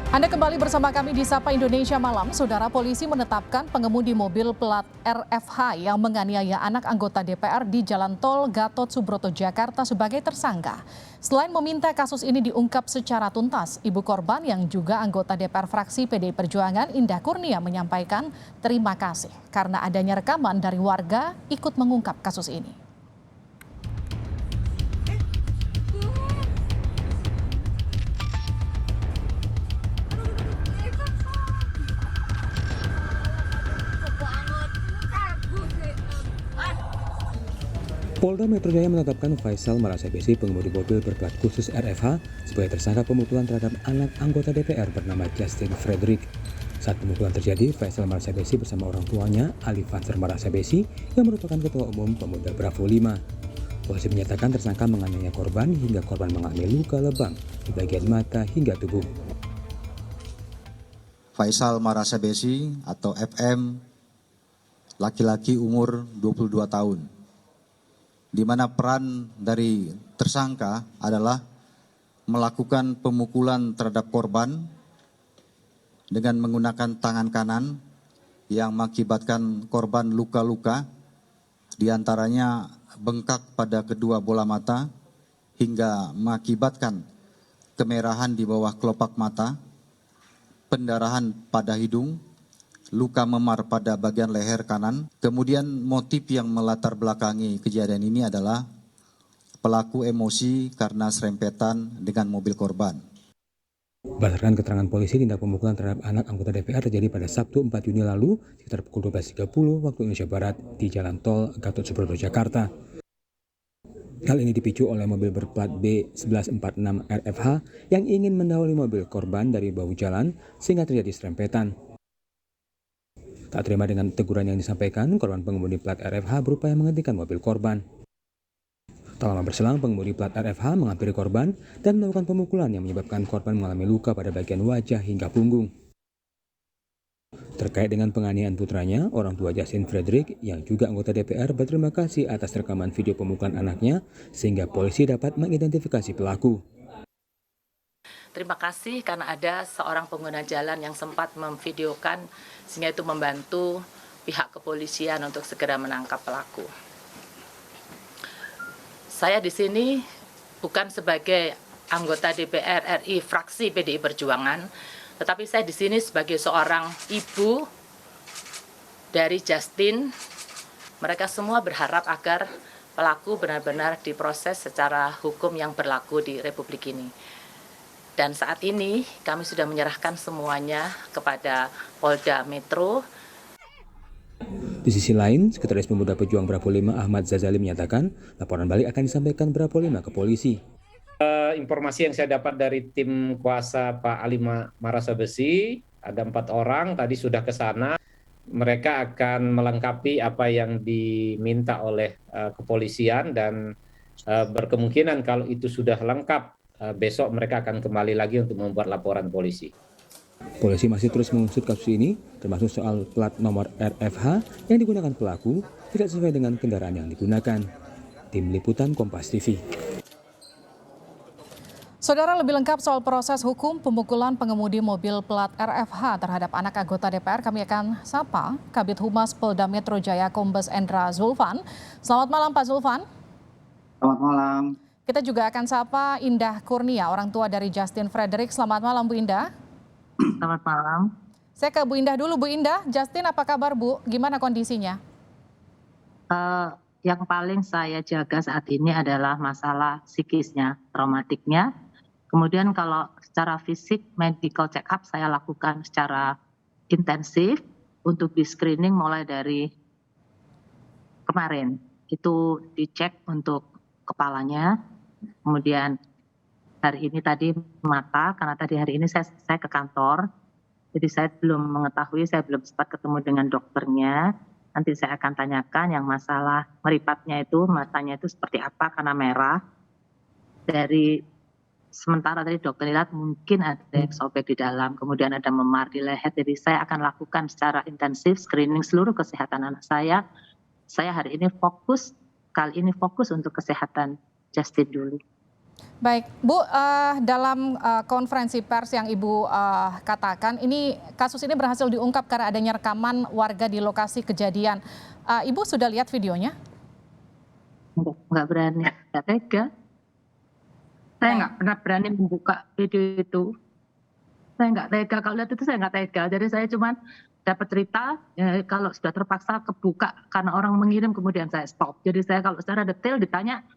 Anda kembali bersama kami di Sapa Indonesia Malam. Saudara, polisi menetapkan pengemudi mobil plat RFH yang menganiaya anak anggota DPR di Jalan Tol Gatot Subroto, Jakarta sebagai tersangka. Selain meminta kasus ini diungkap secara tuntas, ibu korban yang juga anggota DPR fraksi PDI Perjuangan Indah Kurnia menyampaikan terima kasih karena adanya rekaman dari warga ikut mengungkap kasus ini. Polda Metro Jaya menetapkan Faisal Marasabesi, pengemudi mobil berplat khusus RFH, sebagai tersangka pemukulan terhadap anak anggota DPR bernama Justin Frederick. Saat pemukulan terjadi, Faisal Marasabesi bersama orang tuanya, Ali Fansar Marasabesi, yang merupakan Ketua Umum Pemuda Bravo 5. Polisi menyatakan tersangka menganiaya korban hingga korban mengalami luka lebam di bagian mata hingga tubuh. Faisal Marasabesi atau FM, laki-laki umur 22 tahun. Di mana peran dari tersangka adalah melakukan pemukulan terhadap korban dengan menggunakan tangan kanan yang mengakibatkan korban luka-luka, diantaranya bengkak pada kedua bola mata hingga mengakibatkan kemerahan di bawah kelopak mata, pendarahan pada hidung, luka memar pada bagian leher kanan. Kemudian motif yang melatar belakangi kejadian ini adalah pelaku emosi karena serempetan dengan mobil korban. Berdasarkan keterangan polisi, tindak pemukulan terhadap anak anggota DPR terjadi pada Sabtu 4 Juni lalu sekitar pukul 12.30 waktu Indonesia Barat di Jalan Tol Gatot Subroto, Jakarta. Hal ini dipicu oleh mobil berplat B1146 RFH yang ingin mendahului mobil korban dari bahu jalan sehingga terjadi serempetan. Tak terima dengan teguran yang disampaikan, korban pengemudi plat RFH berupaya menghentikan mobil korban. Tak lama berselang, pengemudi plat RFH menghampiri korban dan melakukan pemukulan yang menyebabkan korban mengalami luka pada bagian wajah hingga punggung. Terkait dengan penganiayaan putranya, orang tua Justin Frederick yang juga anggota DPR berterima kasih atas rekaman video pemukulan anaknya sehingga polisi dapat mengidentifikasi pelaku. Terima kasih karena ada seorang pengguna jalan yang sempat memvideokan sehingga itu membantu pihak kepolisian untuk segera menangkap pelaku. Saya di sini bukan sebagai anggota DPR RI fraksi PDI Perjuangan, tetapi saya di sini sebagai seorang ibu dari Justin. Mereka semua berharap agar pelaku benar-benar diproses secara hukum yang berlaku di Republik ini. Dan saat ini kami sudah menyerahkan semuanya kepada Polda Metro. Di sisi lain, Sekretaris Pemuda Pejuang Bravo 5 Ahmad Zazali menyatakan laporan balik akan disampaikan Bravo 5 ke polisi. Informasi yang saya dapat dari tim kuasa Pak Ali Marasabesi, ada 4 orang tadi sudah ke sana. Mereka akan melengkapi apa yang diminta oleh kepolisian dan berkemungkinan kalau itu sudah lengkap, besok mereka akan kembali lagi untuk membuat laporan polisi. Polisi masih terus mengusut kasus ini, termasuk soal plat nomor RFH yang digunakan pelaku tidak sesuai dengan kendaraan yang digunakan. Tim Liputan Kompas TV. Saudara, lebih lengkap soal proses hukum pemukulan pengemudi mobil plat RFH terhadap anak anggota DPR, kami akan sapa Kabid Humas Polda Metro Jaya Kombes Endra Zulfan. Selamat malam Pak Zulfan. Selamat malam. Kita juga akan sapa Indah Kurnia, orang tua dari Justin Frederick. Selamat malam Bu Indah. Selamat malam. Saya ke Bu Indah dulu. Bu Indah, Justin apa kabar Bu? Gimana kondisinya? Yang paling saya jaga saat ini adalah masalah psikisnya, traumatiknya. Kemudian kalau secara fisik, medical check up saya lakukan secara intensif untuk di screening mulai dari kemarin. Itu dicek untuk kepalanya, kemudian hari ini tadi mata, karena tadi hari ini saya ke kantor, jadi saya belum mengetahui, saya belum sempat ketemu dengan dokternya. Nanti saya akan tanyakan yang masalah meripatnya itu, matanya itu seperti apa karena merah. Dari sementara tadi dokter lihat mungkin ada yang sobek di dalam, kemudian ada memar di leher. Jadi saya akan lakukan secara intensif screening seluruh kesehatan anak saya. Saya hari ini kali ini fokus untuk kesehatan Justin dulu. Baik, Bu, dalam konferensi pers yang Ibu katakan, ini kasus ini berhasil diungkap karena adanya rekaman warga di lokasi kejadian. Ibu sudah lihat videonya? Nggak berani, nggak tega. Saya nggak pernah berani membuka video itu. Saya nggak tega, kalau lihat itu saya nggak tega. Jadi saya cuma dapat cerita, ya, kalau sudah terpaksa kebuka karena orang mengirim kemudian saya stop. Jadi saya kalau secara detail ditanya,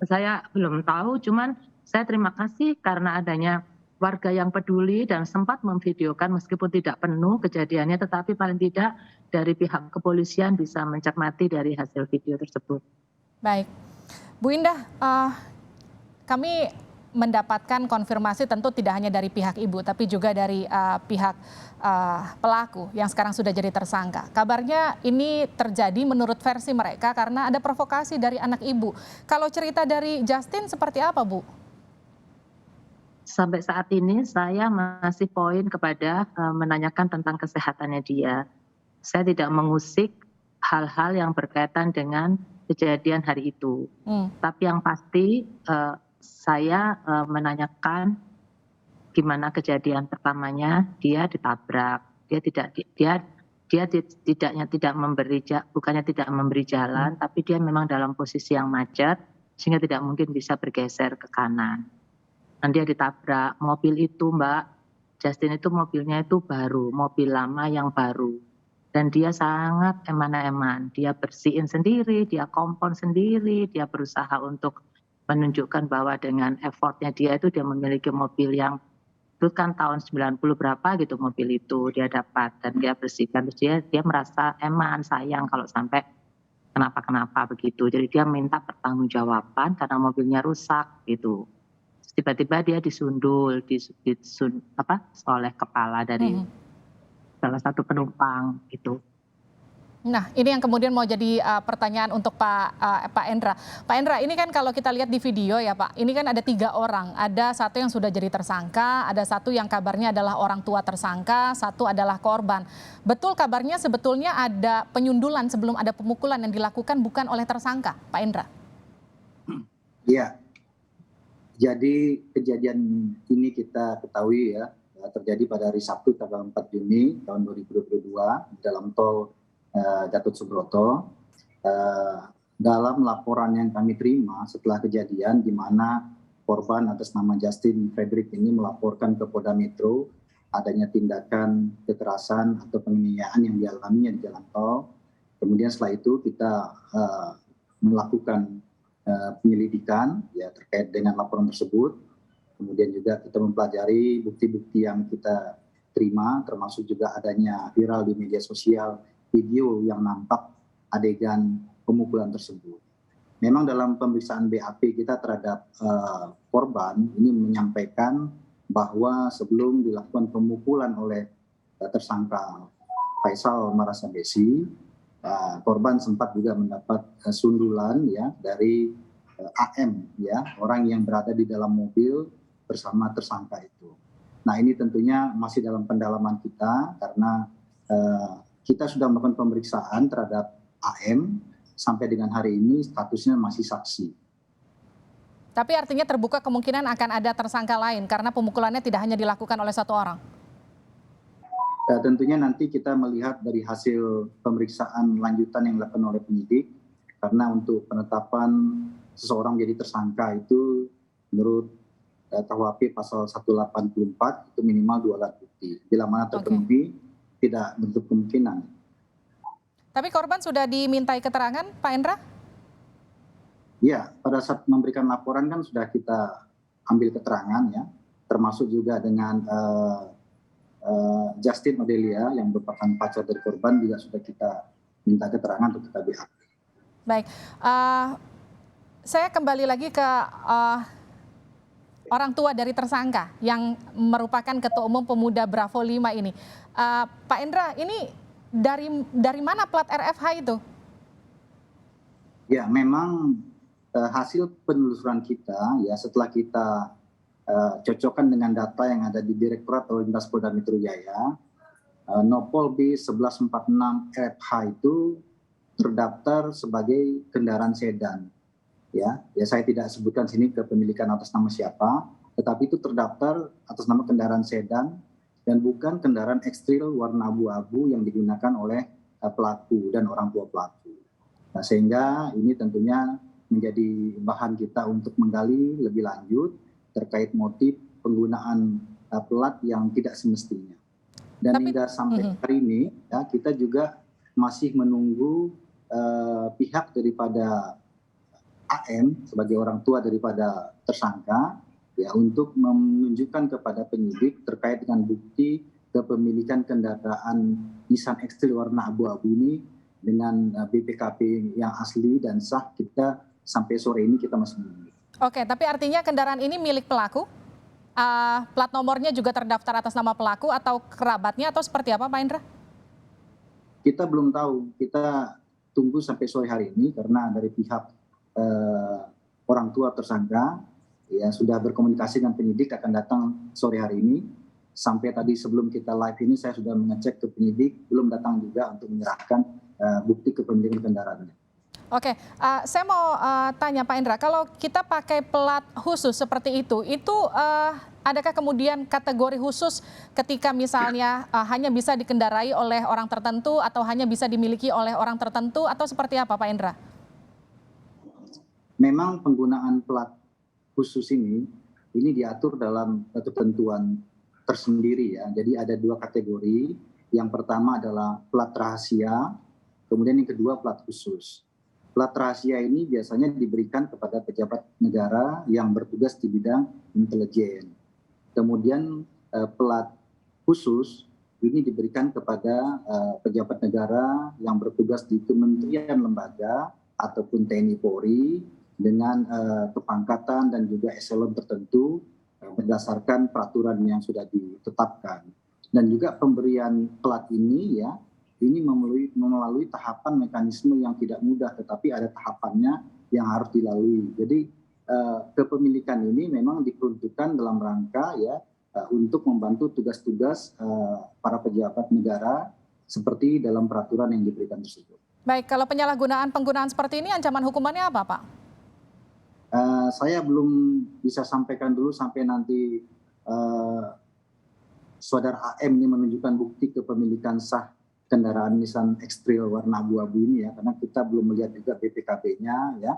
saya belum tahu, cuman saya terima kasih karena adanya warga yang peduli dan sempat memvideokan meskipun tidak penuh kejadiannya, tetapi paling tidak dari pihak kepolisian bisa mencermati dari hasil video tersebut. Baik, Bu Indah, kami mendapatkan konfirmasi tentu tidak hanya dari pihak Ibu, tapi juga dari pihak pelaku yang sekarang sudah jadi tersangka. Kabarnya ini terjadi menurut versi mereka karena ada provokasi dari anak Ibu. Kalau cerita dari Justin seperti apa, Bu? Sampai saat ini saya masih poin kepada menanyakan tentang kesehatannya dia. Saya tidak mengusik hal-hal yang berkaitan dengan kejadian hari itu. Tapi yang pasti saya menanyakan gimana kejadian pertamanya dia ditabrak. Dia bukannya tidak memberi jalan, tapi dia memang dalam posisi yang macet sehingga tidak mungkin bisa bergeser ke kanan. Dan dia ditabrak. Mobil itu, Mbak, Justin itu mobilnya itu baru, mobil lama yang baru. Dan dia sangat eman-eman. Dia bersihin sendiri, dia kompon sendiri, dia berusaha untuk menunjukkan bahwa dengan effortnya dia itu dia memiliki mobil yang itu kan tahun 90 berapa gitu mobil itu dia dapat dan dia bersihkan. Terus dia merasa eman, sayang kalau sampai kenapa-kenapa begitu. Jadi dia minta pertanggungjawaban karena mobilnya rusak gitu. Tiba-tiba dia disundul oleh kepala dari salah satu penumpang gitu. Nah, ini yang kemudian mau jadi pertanyaan untuk Pak Endra. Pak Endra, ini kan kalau kita lihat di video ya Pak, ini kan ada 3 orang. Ada satu yang sudah jadi tersangka, ada satu yang kabarnya adalah orang tua tersangka, satu adalah korban. Betul kabarnya sebetulnya ada penyundulan sebelum ada pemukulan yang dilakukan bukan oleh tersangka, Pak Endra? Iya. Jadi kejadian ini kita ketahui ya, terjadi pada hari Sabtu tanggal 4 Juni tahun 2022 di dalam tol Gatot Subroto. Dalam laporan yang kami terima setelah kejadian di mana korban atas nama Justin Frederick ini melaporkan ke Polda Metro adanya tindakan kekerasan atau penganiayaan yang dialaminya di jalan tol. Kemudian setelah itu kita melakukan penyelidikan ya terkait dengan laporan tersebut. Kemudian juga kita mempelajari bukti-bukti yang kita terima, termasuk juga adanya viral di media sosial video yang nampak adegan pemukulan tersebut. Memang dalam pemeriksaan BAP kita terhadap korban ini menyampaikan bahwa sebelum dilakukan pemukulan oleh tersangka Faisal Marasabesi, korban sempat juga mendapat sundulan ya dari AM ya, orang yang berada di dalam mobil bersama tersangka itu. Nah, ini tentunya masih dalam pendalaman kita karena kita sudah melakukan pemeriksaan terhadap AM sampai dengan hari ini statusnya masih saksi. Tapi artinya terbuka kemungkinan akan ada tersangka lain karena pemukulannya tidak hanya dilakukan oleh satu orang. Tentunya nanti kita melihat dari hasil pemeriksaan lanjutan yang dilakukan oleh penyidik, karena untuk penetapan seseorang menjadi tersangka itu menurut KUHP pasal 184 itu minimal 2 alat bukti. Bila mana terpenuhi tidak bentuk kemungkinan. Tapi korban sudah dimintai keterangan, Pak Endra? Ya, pada saat memberikan laporan kan sudah kita ambil keterangan ya, termasuk juga dengan Justin Odelia yang merupakan pacar dari korban juga sudah kita minta keterangan untuk kita BAP. Baik, saya kembali lagi ke orang tua dari tersangka yang merupakan Ketua Umum Pemuda Bravo 5 ini. Pak Endra, ini dari mana plat RFH itu? Ya, memang hasil penelusuran kita ya setelah kita cocokkan dengan data yang ada di Direktorat Lalu Lintas Polda Metro Jaya, Nopol B1146 RFH itu terdaftar sebagai kendaraan sedan. ya saya tidak sebutkan sini kepemilikan atas nama siapa, tetapi itu terdaftar atas nama kendaraan sedan dan bukan kendaraan ekstril warna abu-abu yang digunakan oleh pelaku dan orang tua pelaku. Nah, sehingga ini tentunya menjadi bahan kita untuk menggali lebih lanjut terkait motif penggunaan plat yang tidak semestinya. Dan hingga sampai hari ini ya, kita juga masih menunggu pihak daripada AM sebagai orang tua daripada tersangka ya untuk menunjukkan kepada penyidik terkait dengan bukti kepemilikan kendaraan Nissan X-Trail warna abu-abu ini dengan BPKB yang asli dan sah. Kita sampai sore ini kita masih menunggu. Oke, tapi artinya kendaraan ini milik pelaku? Plat nomornya juga terdaftar atas nama pelaku atau kerabatnya atau seperti apa, Pak Indra? Kita belum tahu, kita tunggu sampai sore hari ini karena dari pihak orang tua tersangka ya sudah berkomunikasi dengan penyidik akan datang sore hari ini. Sampai tadi sebelum kita live ini saya sudah mengecek ke penyidik, belum datang juga untuk menyerahkan bukti kepemilikan kendaraannya. Oke, saya mau tanya Pak Indra, kalau kita pakai plat khusus seperti itu adakah kemudian kategori khusus ketika misalnya hanya bisa dikendarai oleh orang tertentu atau hanya bisa dimiliki oleh orang tertentu atau seperti apa Pak Indra? Memang penggunaan plat khusus ini diatur dalam ketentuan tersendiri ya. Jadi ada dua kategori. Yang pertama adalah plat rahasia, kemudian yang kedua plat khusus. Plat rahasia ini biasanya diberikan kepada pejabat negara yang bertugas di bidang intelijen. Kemudian plat khusus ini diberikan kepada pejabat negara yang bertugas di kementerian lembaga ataupun TNI Polri dengan kepangkatan dan juga eselon tertentu berdasarkan peraturan yang sudah ditetapkan. Dan juga pemberian plat ini ya, ini melalui tahapan mekanisme yang tidak mudah, tetapi ada tahapannya yang harus dilalui. Jadi kepemilikan ini memang diperuntukkan dalam rangka ya untuk membantu tugas-tugas para pejabat negara seperti dalam peraturan yang diberikan tersebut. Baik, kalau penyalahgunaan penggunaan seperti ini ancaman hukumannya apa Pak? Saya belum bisa sampaikan dulu sampai nanti saudara AM ini menunjukkan bukti kepemilikan sah kendaraan Nissan X-Trail warna abu-abu ini ya, karena kita belum melihat juga BPKB-nya ya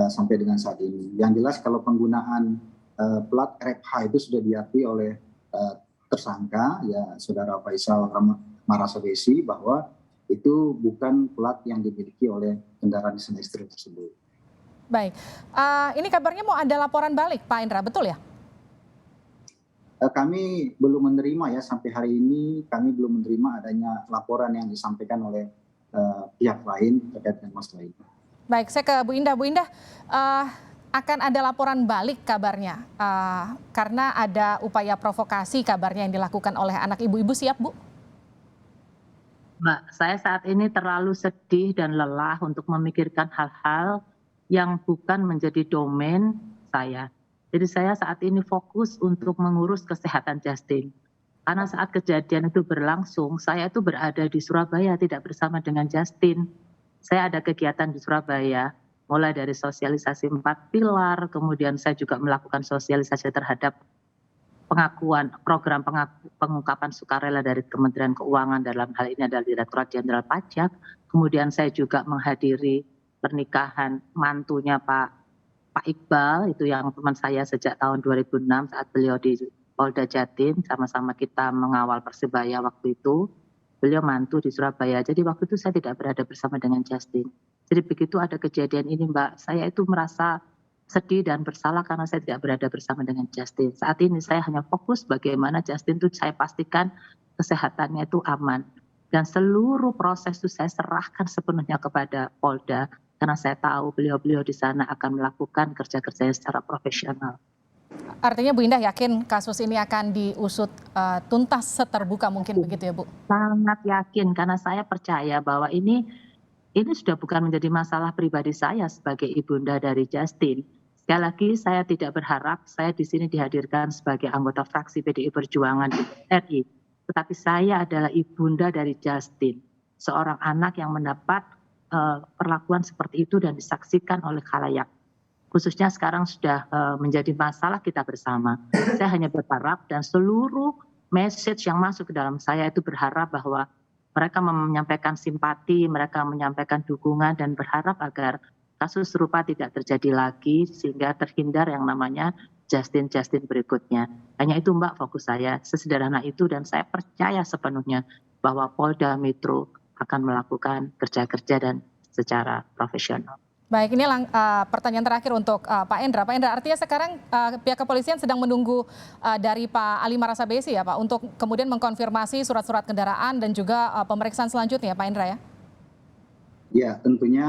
sampai dengan saat ini. Yang jelas kalau penggunaan plat RFH itu sudah diakui oleh tersangka ya saudara Faisal Marasabesi bahwa itu bukan plat yang dimiliki oleh kendaraan Nissan X-Trail tersebut. Baik, ini kabarnya mau ada laporan balik Pak Indra, betul ya? Kami belum menerima ya, sampai hari ini kami belum menerima adanya laporan yang disampaikan oleh pihak lain terkait dengan masalah ini. Baik, saya ke Bu Indah. Bu Indah, akan ada laporan balik kabarnya karena ada upaya provokasi kabarnya yang dilakukan oleh anak ibu-ibu, siap Bu? Mbak, saya saat ini terlalu sedih dan lelah untuk memikirkan hal-hal yang bukan menjadi domain saya. Jadi saya saat ini fokus untuk mengurus kesehatan Justin. Karena saat kejadian itu berlangsung, saya itu berada di Surabaya tidak bersama dengan Justin. Saya ada kegiatan di Surabaya, mulai dari sosialisasi 4 pilar, kemudian saya juga melakukan sosialisasi terhadap pengakuan program pengungkapan sukarela dari Kementerian Keuangan, dalam hal ini adalah Direktorat Jenderal Pajak. Kemudian saya juga menghadiri pernikahan mantunya Pak Iqbal, itu yang teman saya sejak tahun 2006 saat beliau di Polda Jatim, sama-sama kita mengawal Persebaya waktu itu. Beliau mantu di Surabaya, jadi waktu itu saya tidak berada bersama dengan Justin. Jadi begitu ada kejadian ini Mbak, saya itu merasa sedih dan bersalah karena saya tidak berada bersama dengan Justin. Saat ini saya hanya fokus bagaimana Justin itu saya pastikan kesehatannya itu aman. Dan seluruh proses itu saya serahkan sepenuhnya kepada Polda. Karena saya tahu beliau-beliau di sana akan melakukan kerja-kerjanya secara profesional. Artinya Bu Indah yakin kasus ini akan diusut tuntas seterbuka mungkin begitu ya Bu? Sangat yakin karena saya percaya bahwa ini sudah bukan menjadi masalah pribadi saya sebagai ibunda dari Justin. Sekali lagi saya tidak berharap saya di sini dihadirkan sebagai anggota fraksi PDI Perjuangan RI. Tetapi saya adalah ibunda dari Justin, seorang anak yang mendapat perlakuan seperti itu dan disaksikan oleh khalayak. khususnya sekarang sudah menjadi masalah kita bersama. Saya hanya berharap dan seluruh message yang masuk ke dalam saya itu berharap bahwa mereka menyampaikan simpati, mereka menyampaikan dukungan dan berharap agar kasus serupa tidak terjadi lagi sehingga terhindar yang namanya Justin berikutnya. Hanya itu Mbak fokus saya, sesederhana itu dan saya percaya sepenuhnya bahwa Polda Metro akan melakukan kerja-kerja dan secara profesional. Baik, ini pertanyaan terakhir untuk Pak Endra. Pak Endra, artinya sekarang pihak kepolisian sedang menunggu dari Pak Ali Marasabesi ya Pak, untuk kemudian mengkonfirmasi surat-surat kendaraan dan juga pemeriksaan selanjutnya Pak Endra ya? Ya, tentunya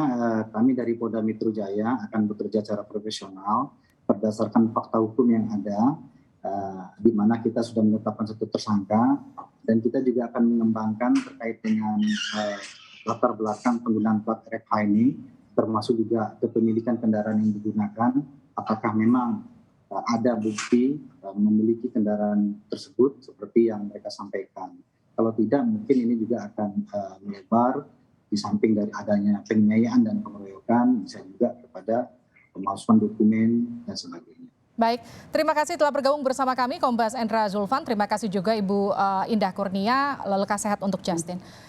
kami dari Polda Metro Jaya akan bekerja secara profesional berdasarkan fakta hukum yang ada, di mana kita sudah menetapkan satu tersangka dan kita juga akan mengembangkan terkait dengan latar belakang penggunaan plat RFH ini, termasuk juga kepemilikan kendaraan yang digunakan, apakah memang ada bukti memiliki kendaraan tersebut seperti yang mereka sampaikan. Kalau tidak, mungkin ini juga akan melebar di samping dari adanya penganiayaan dan pengeroyokan, bisa juga kepada pemalsuan dokumen dan sebagainya. Baik, terima kasih telah bergabung bersama kami Kombes Endra Zulfan. Terima kasih juga Ibu Indah Kurnia, lekas sehat untuk Justin.